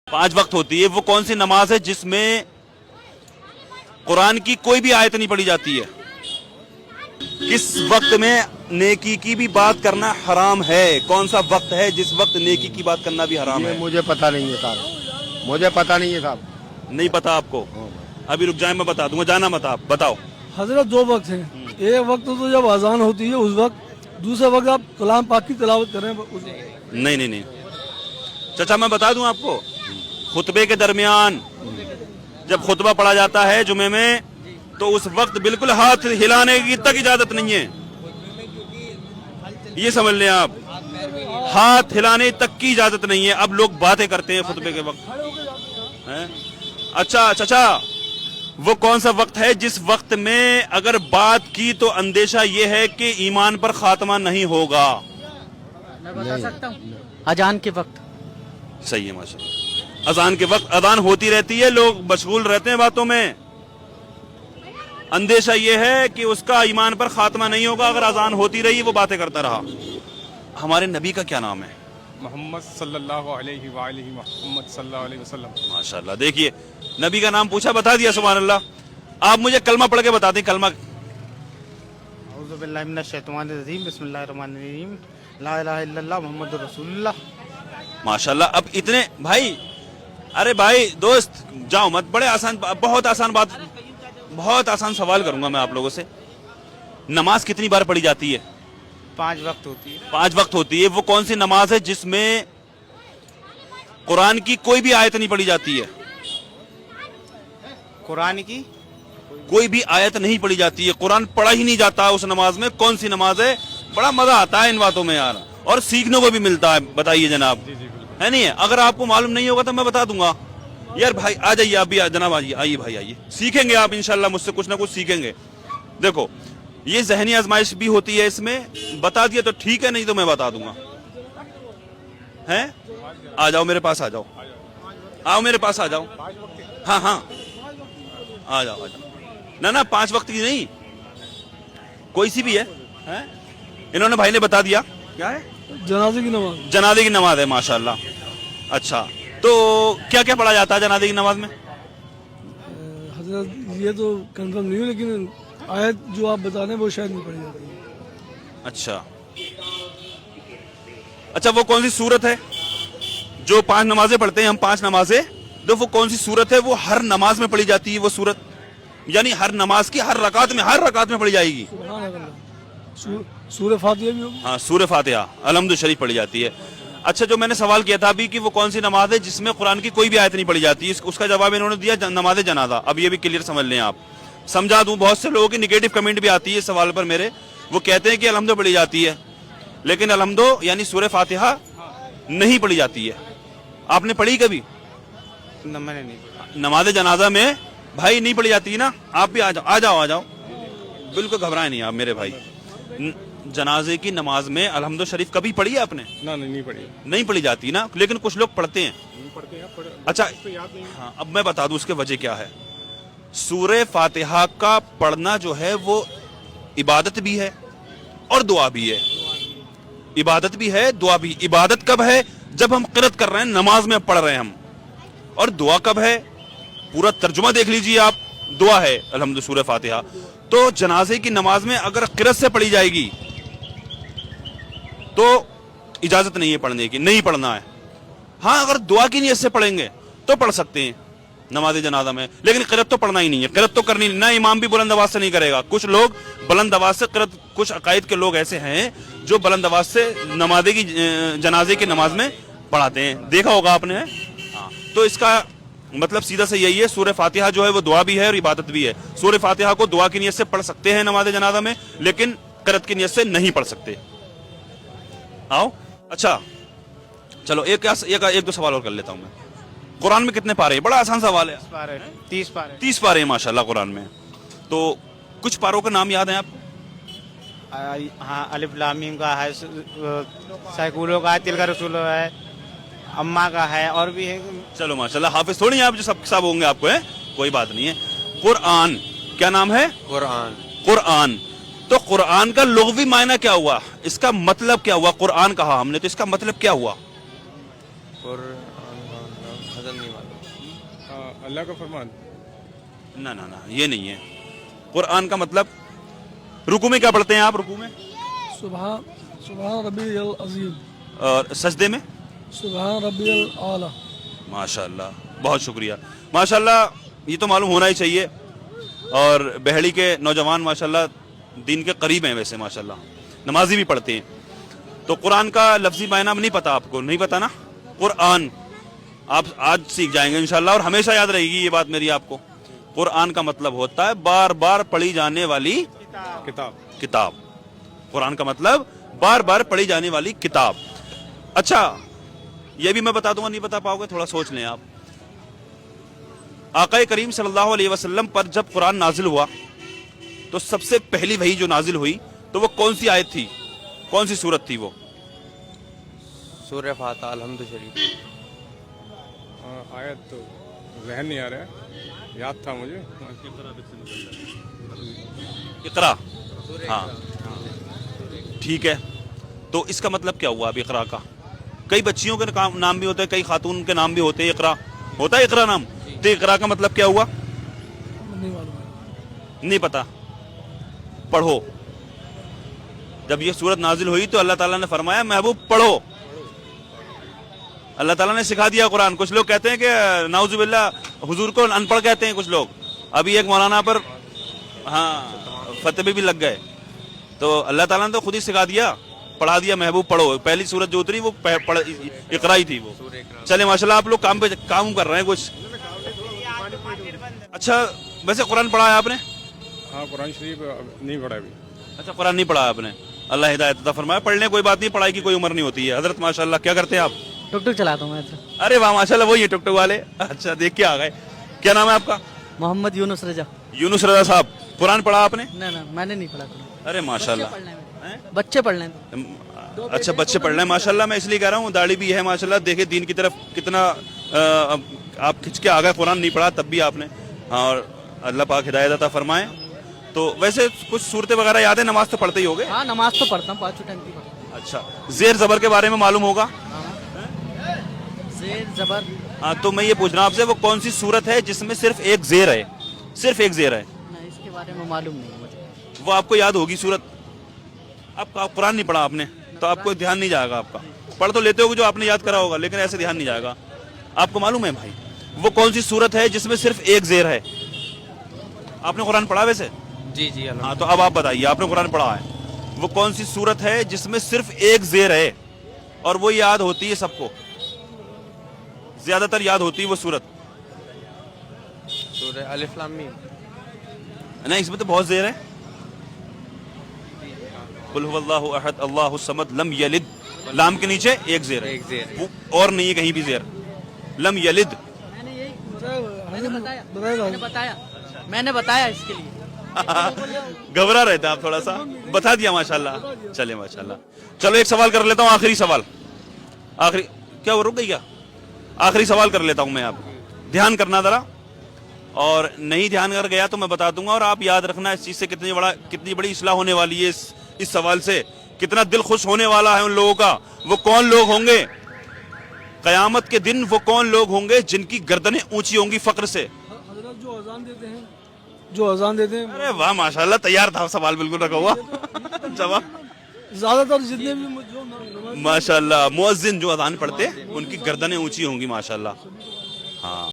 5 वक्त होती है, वो कौन सी नमाज है जिसमें कुरान की कोई भी आयत नहीं पढ़ी जाती है? किस वक्त में नेकी की भी बात करना हराम है? कौन सा वक्त है जिस वक्त नेकी की बात करना भी हराम है? मुझे पता नहीं है साहब, मुझे पता नहीं है साहब। नहीं पता आपको? अभी रुक जाए, मैं बता दूंगा, जाना मत आप, बताओ। हजरत 2 वक्त हैं, एक वक्त तो जब अजान होती है उस वक्त, दूसरा वक्त आप कलाम पाक की तिलावत करें उस वक्त। नहीं, चाचा मैं बता दूं आपको, खुतबे के दरमियान जब खुतबा पढ़ा जाता है जुमे में, तो उस वक्त बिल्कुल हाथ हिलाने की तक इजाजत नहीं है, ये समझ लें आप, हाथ हिलाने तक की इजाजत नहीं है। अब लोग बातें करते हैं खुतबे के वक्त हैं? अच्छा चाचा, वो कौन सा वक्त है जिस वक्त में अगर बात की तो अंदेशा ये है कि ईमान पर खात्मा नहीं होगा? मैं बता सकता हूँ, अजान के वक्त। सही है माशाल्लाह। अजान के वक्त अजान होती रहती है, लोग मशगूल रहते हैं बातों में, अंदेशा ये है कि उसका ईमान पर खात्मा नहीं होगा अगर अजान होती रही, वो बातें करता रहा। हमारे नबी का क्या नाम है? मोहम्मद सल्लल्लाहु अलैहि वसल्लम। माशाल्लाह, देखिए नबी का नाम पूछा, बता दिया, सुभान अल्लाह। आप मुझे कलमा पढ़ के बता दें, कलमा। औज़ु बिल्लाहि मिनश शैतानिर रजीम, बिस्मिल्लाहिर रहमानिर रहीम, ला इलाहा इल्लल्लाह मुहम्मदुर रसूलुल्लाह। माशाल्लाह। अब इतने भाई, अरे भाई दोस्त जाओ मत, बड़े आसान, बहुत आसान बात, बहुत आसान सवाल करूंगा मैं आप लोगों से। नमाज कितनी बार पढ़ी जाती है? 5 वक्त होती है। 5 वक्त होती है, वो कौन सी नमाज है जिसमें कुरान की कोई भी आयत नहीं पढ़ी जाती है? कुरान की कोई भी आयत नहीं पढ़ी जाती है, कुरान पढ़ा ही नहीं जाता उस नमाज में। कौन सी नमाज है? बड़ा मजा आता है इन बातों में यार, और सीखने को भी मिलता है। बताइए जनाब, है नहीं है? अगर आपको मालूम नहीं होगा तो मैं बता दूंगा यार। भाई आ जाइए, आप भी जनाब आइए, आइए भाई आइए, सीखेंगे आप इंशाल्लाह, मुझसे कुछ ना कुछ सीखेंगे। देखो ये जहनी आजमाइश भी होती है इसमें, बता दिया तो ठीक है, नहीं तो मैं बता दूंगा। हैं? आ जाओ मेरे पास, आ जाओ, आओ मेरे पास आ जाओ। हाँ आ जाओ, आ जाओ। ना 5 वक्त की नहीं, कोई सी भी है, हैं? इन्होंने भाई ने बता दिया क्या है? जनाजे की नमाज। जनाजे की नमाज है, माशाल्लाह। अच्छा, तो क्या क्या पढ़ा जाता है जनाजे की नमाज में? हजरत ये तो कंफर्म नहीं है, लेकिन आयत जो आप बता रहे हैं वो शायद नहीं पढ़ी जाती है। अच्छा, वो कौन सी सूरत है जो 5 नमाजें पढ़ते हैं हम, 5 नमाजें, तो वो कौन सी सूरत है वो हर नमाज में पढ़ी जाती है? वो सूरत यानी हर नमाज की हर रकात में पढ़ी जाएगी। सूरह फातिहा भी होगी। हाँ, सूरह फातिहा, अलहम्दु शरीफ पढ़ी जाती है। अच्छा, जो मैंने सवाल किया था अभी कि वो कौन सी नमाज है जिसमें कुरान की कोई भी आयत नहीं पढ़ी जाती, उसका जवाब इन्होंने दिया नमाज जनाजा। अब ये भी क्लियर समझ लें आप, समझा दूं। बहुत से लोगों की निगेटिव कमेंट भी आती है इस सवाल पर मेरे, वो कहते हैं कि अलहम्दु पढ़ी जाती है, लेकिन अलहम्दु यानी सूरह फातिहा नहीं पढ़ी जाती है। आपने पढ़ी कभी? मैंने नहीं पढ़ा। नमाज जनाजा में भाई नहीं पढ़ी जाती है ना? आप भी आ जाओ, बिल्कुल घबराए नहीं आप मेरे भाई। जनाजे की नमाज में अलहम्दु शरीफ कभी पढ़ी है आपने? नहीं पढ़ी। नहीं पढ़ी जाती ना, लेकिन कुछ लोग पढ़ते हैं। अच्छा, हाँ, अब मैं बता दूं उसके वजह क्या है। सूरह फातिहा का पढ़ना जो है वो इबादत भी है और दुआ भी है। इबादत भी है, दुआ भी। इबादत कब है? जब हम क़िरात कर रहे हैं, नमाज में पढ़ रहे हैं हम। और दुआ कब है? पूरा तर्जुमा देख लीजिए आप, दुआ है अलहम्दु सूरह फातिहा। तो जनाजे की नमाज में अगर क़िरात से पढ़ी जाएगी तो इजाजत नहीं है पढ़ने की, नहीं पढ़ना है। हाँ, अगर दुआ की नीयत से पढ़ेंगे तो पढ़ सकते हैं नमाज जनाजा में, लेकिन क़िरात तो पढ़ना ही नहीं है। क़िरात तो करनी नहीं, ना इमाम भी बुलंद आवाज से नहीं करेगा। कुछ लोग बुलंद आवाज से क़िरात, कुछ अकायद के लोग ऐसे हैं जो बुलंद आवाज से जनाजे की नमाज में पढ़ाते हैं, देखा होगा आपने। हाँ, तो इसका मतलब सीधा से यही है, सूरह फातिहा जो है वो दुआ भी है और इबादत भी है। सूरह फातिहा को दुआ की नीयत से पढ़ सकते हैं नमाज जनाजा में, लेकिन क़िरात की नीयत से नहीं पढ़ सकते। आओ, अच्छा चलो एक दो सवाल और कर लेता हूं मैं। कुरान में कितने पारे हैं? बड़ा आसान सवाल है। 30 पारे। 30 पारे हैं माशाल्लाह कुरान में। तो कुछ पारों का नाम याद है आपको? हाँ, अलिफ लाम मीम का है, सैकुलों का है, तिल का रसूल है, अम्मा का है, और भी है। चलो माशाल्लाह, हाफिज थोड़ी हैं आप जो सब होंगे आपको, है कोई बात नहीं है। कुरान, क्या नाम है? कुरान। तो कुरान का लुग़वी मायना क्या हुआ? इसका मतलब क्या हुआ? कुरान कहा हमने तो इसका मतलब क्या हुआ? नहीं मालूम। अल्लाह का फरमान। ना ना ना, ये नहीं है। कुरान का मतलब रुकू में क्या पढ़ते हैं आप? रुकू में सुबहान सुबहान रब्बियल अज़ीम, और सजदे में सुबहान रब्बियल आला। माशाल्लाह, बहुत शुक्रिया। माशाल्लाह, ये तो मालूम होना ही चाहिए। और बहड़ी के नौजवान माशाल्लाह दीन के करीब हैं वैसे, माशाल्लाह नमाजी भी पढ़ते हैं। तो कुरान का लफ्जी मायना नहीं पता आपको? नहीं पता ना। कुरान आप आज सीख जाएंगे इंशाल्लाह, और हमेशा याद रहेगी ये बात मेरी आपको। कुरान का मतलब होता है बार बार पढ़ी जाने वाली किताब। कुरान का मतलब बार बार पढ़ी जाने वाली किताब। अच्छा, ये भी मैं बता दूंगा, नहीं बता पाओगे, थोड़ा सोच लें आप। आका करीम सल्लल्लाहु अलैहि वसल्लम पर जब कुरान नाजिल हुआ तो सबसे पहली वही जो नाजिल हुई तो वो कौन सी आयत थी, कौन सी सूरत थी वो? सूरह फातिहा, अलहम्दु शरीफ। आयत तो जहन नहीं आ रहा है, याद था मुझे। इकरा। हाँ ठीक है, तो इसका मतलब क्या हुआ अब इकरा का? कई बच्चियों के नाम भी होते हैं, कई खातून के नाम भी होते हैं। इकरा होता है, इकरा नाम। तो इकरा का मतलब क्या हुआ? नहीं मालूम। नहीं पता। पढ़ो। जब ये सूरत नाजिल हुई तो अल्लाह ताला ने फरमाया महबूब पढ़ो। अल्लाह ताला ने सिखा दिया कुरान। कुछ लोग कहते हैं कि नाउजुबिल्लाह हुजूर को अनपढ़ कहते हैं कुछ लोग। अभी एक मौलाना पर हाँ फतवे भी लग गए। तो अल्लाह ताला ने तो खुद ही सिखा दिया, पढ़ा दिया, महबूब पढ़ो। पहली सूरत जो उतरी वो इकरा ही थी वो। चले माशाल्लाह, आप लोग काम कर रहे हैं कुछ। अच्छा, वैसे कुरान पढ़ा है आपने? हाँ, कुरान शरीफ नहीं पढ़ा अभी। अच्छा, कुरान नहीं पढ़ा आपने। अल्लाह हिदायत अता फरमाए। पढ़ने कोई बात नहीं, पढ़ाई की कोई उम्र नहीं होती है। हजरत माशाल्लाह, क्या करते हैं आप? टुक टुक चलाता हूँ मैं तो। अरे वाह माशाल्लाह, वही है टुक टुक वाले। अच्छा, देख के आ गए। क्या नाम है आपका? मोहम्मद यूनुस रजा। यूनुस रजा साहब, कुरान पढ़ा आपने? ना ना, मैंने नहीं पढ़ा कुरान। अरे माशाल्लाह, बच्चे पढ़ लें तो। अच्छा बच्चे पढ़ रहे हैं माशाल्लाह। मैं इसलिए कह रहा हूँ, दाढ़ी भी है माशाल्लाह। देखे दीन की तरफ कितना आप खिंच के आ गए। कुरान नहीं पढ़ा तब भी आपने। और अल्लाह पाक हिदायत अता फरमाए। तो वैसे कुछ सूरतें वगैरह याद है? नमाज तो पढ़ते ही होगे। हाँ, नमाज तो पढ़ता हूँ, 5 टाइम की पढ़ता हूँ। अच्छा, जेर जबर के बारे में मालूम होगा? जेर जबर। हाँ, तो मैं ये पूछ रहा हूँ आपसे, वो कौन सी सूरत है जिसमें सिर्फ एक जेर है? सिर्फ एक जेर है। ना, इसके बारे में मालूम नहीं है मुझे। वो आपको याद होगी सूरत। आप कुरान नहीं पढ़ा आपने तो आपको ध्यान नहीं जाएगा आपका। पढ़ तो लेते होगे जो आपने याद करा होगा, लेकिन ऐसे ध्यान नहीं जाएगा। आपको मालूम है भाई वो कौन सी सूरत है जिसमें सिर्फ एक जेर है? आपने कुरान पढ़ा वैसे? जी जी। हाँ, तो अब आप बताइए, आपने कुरान पढ़ा है, वो कौन सी सूरत है जिसमें सिर्फ एक जेर है और वो याद होती है सबको, ज्यादातर याद होती है वो सूरत? सूरह अलिफ लाम मीम। नहीं, इसमें तो बहुत जेर है। कुल हुवल्लाहु अहद अल्लाहु समद लम यलिद, लाम के नीचे एक जेर है। एक जेर। वो और नहीं है कहीं भी जेर। लम यलिद। मैंने बताया इसके लिए। घबरा रहे थे आप थोड़ा सा, बता दिया माशाल्लाह। चले माशाल्लाह। चलो एक सवाल कर लेता हूँ, आखिरी सवाल। आखिरी क्या वो रुक गई क्या? आखिरी सवाल कर लेता हूँ मैं। आप ध्यान करना जरा, और नहीं ध्यान कर गया तो मैं बता दूंगा। और आप याद रखना इस चीज से कितनी बड़ी इस्लाह होने वाली है इस सवाल से। कितना दिल खुश होने वाला है उन लोगों का। वो कौन लोग होंगे कयामत के दिन? वो कौन लोग होंगे जिनकी गर्दनें ऊंची होंगी फक्र से? हजरत जो अजान देते हैं, जो अजान देते हैं। अरे वाह माशाल्लाह, तैयार था सवाल बिल्कुल रखा हुआ। जवाब ज्यादातर जितने भी जो माशाल्लाह मुअज्जिन जो अजान पढ़ते उनकी गर्दनें ऊंची होंगी माशाल्लाह। हाँ।